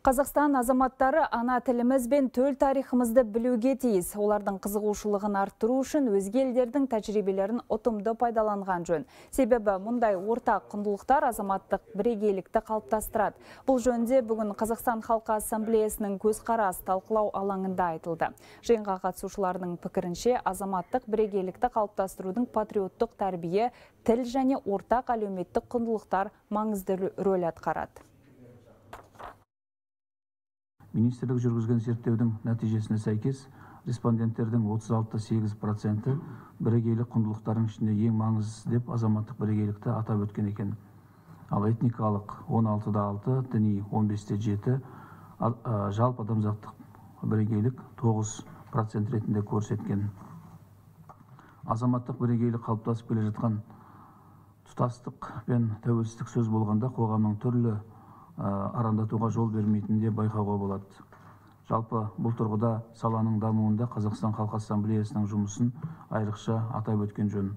Қазақстан азаматтары ана тіліміз бен төл тарихымызды білуге тиіс. Олардың қызығушылығын арттыру үшін өзге елдердің тәжірибелерін ұтымды пайдаланған жөн. Себебі мұндай ортақ құндылықтар азаматтық бірегейлікті қалыптастырады. Бұл жөнде бүгін Қазақстан Халқы Ассамблеясының көзқарас талқылау алаңында айтылды. Жиынға қатысушылардың пікірінше азаматтық бірегейлікті қалыптастырудың патриоттық тәрбие, тіл және ортақ әлеуметтік құндылықтар маңызды рөл атқарады. Министрлік жүргізген зерттеудің нәтижесіне сәйкес, респонденттердің 36,8% бірегейлік құндылықтардың ішінде ең маңыздысы деп азаматтық бірегейлікті атап өткен екен. Ал этникалық 16,6%, діни 15,7%, жалпы адамзаттық бірегейлік 9% ретінде көрсеткен. Азаматтық бірегейлік қалыптасып келе жатқан тұтастық пен тәуелсіздік сөз болғанда қоғамның түрлі арандатуға жол бермейтінінде байқауға болады. Жалпы бұл тұрғыда саланың дамуында Қазақстан Халқы Ассамблеясының жұмысын айрықша атап өткен жөн.